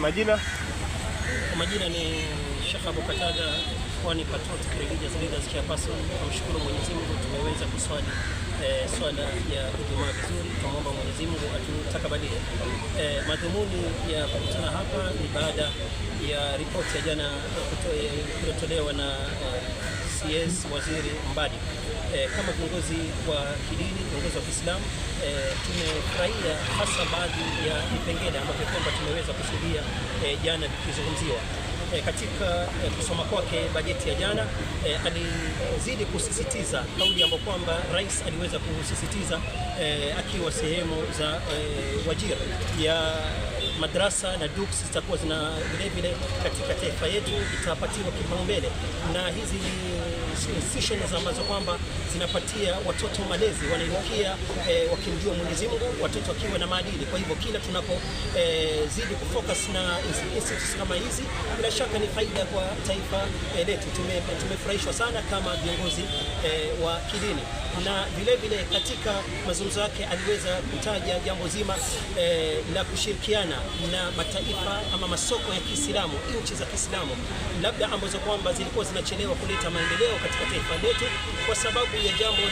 Majina? Majina ni Sheikh Abu Qatada, Pwani Patriotic Religious Leaders Chairperson. Tunamshukuru Mwenyezi Mungu tumeweza kuswali swala ya Ijumaa vizuri. Tunaomba Mwenyezi Mungu atutakabalie. Madhumuni ya kukutana hapa ni baada ya ripoti ya jana kutolewa na CS Waziri Mbadi. Kama viongozi wa kidini, viongozi wa Kiislamu, tumefurahia hasa baadhi ya vipengele ambavyo kwamba tumeweza kushuhudia jana vikizungumziwa. Katika kusoma kwake bajeti ya jana, alizidi kusisitiza kauli ambayo kwamba rais aliweza kusisitiza akiwa sehemu za Wajir ya madrasa na duks zitakuwa zina vile katika taifa yetu itapatiwa kipaumbele, na hizi ni institutions ambazo kwamba zinapatia watoto malezi, wanainukia wakimjua Mwenyezi Mungu, watoto wakiwa na maadili. Kwa hivyo kila tunapozidi kufocus na institutions kama hizi, bila shaka ni faida kwa taifa letu. Tumefurahishwa sana kama viongozi wa kidini, na vile katika mazungumzo yake aliweza kutaja jambo zima la kushirikiana na mataifa ama masoko ya Kiislamu, nchi za Kiislamu labda ambazo kwamba zilikuwa zinachelewa kuleta maendeleo katika taifa letu kwa sababu ya jambo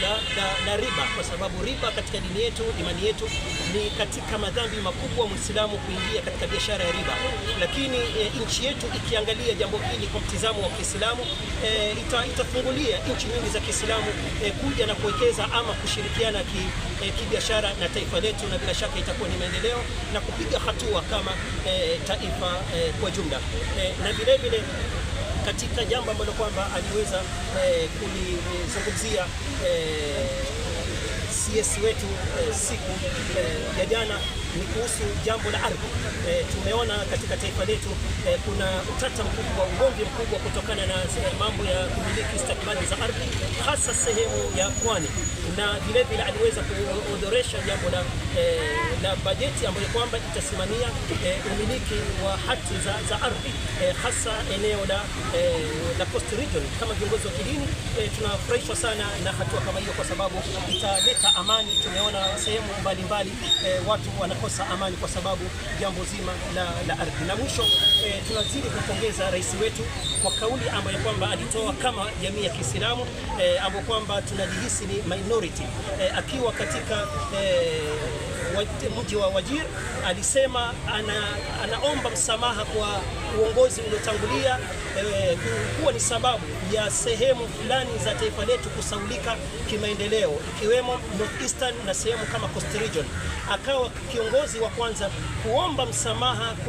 la riba, kwa sababu riba katika dini yetu, imani yetu, ni katika madhambi makubwa Muislamu kuingia katika biashara ya riba. Lakini nchi yetu ikiangalia jambo hili kwa mtizamo wa Kiislamu, itafungulia nchi nyingi za Kiislamu kuja na kuwekeza ama kushirikiana kibiashara na taifa letu, na bila shaka itakuwa ni maendeleo na kupiga hatua kama taifa kwa jumla. Na vile katika jambo ambalo kwamba aliweza kulizungumzia CS wetu siku ya jana ni kuhusu jambo la ardhi. Tumeona katika taifa letu kuna utata mkubwa, ugomvi mkubwa kutokana na mambo ya kumiliki stakabadhi za ardhi, hasa sehemu ya Pwani, na vile aliweza kuodoresha jambo la bajeti ambayo kwamba itasimamia umiliki wa hati za ardhi, hasa eneo la Coast Region. Kama viongozi wa kidini tunafurahishwa sana na hatua kama hiyo, kwa sababu italeta amani. Tumeona sehemu mbalimbali watu wanakosa amani kwa sababu jambo zima la ardhi. Na mwisho tunazidi kupongeza rais wetu kwa kauli ambayo kwamba alitoa kama jamii ya Kiislamu ambayo kwamba tunajihisi ni minority, akiwa katika mji wa Wajir. Alisema anaomba msamaha kwa uongozi uliotangulia kuwa ni sababu ya sehemu fulani za taifa letu kusaulika kimaendeleo, ikiwemo Northeastern na sehemu kama Coast Region. Akawa kiongozi wa kwanza kuomba msamaha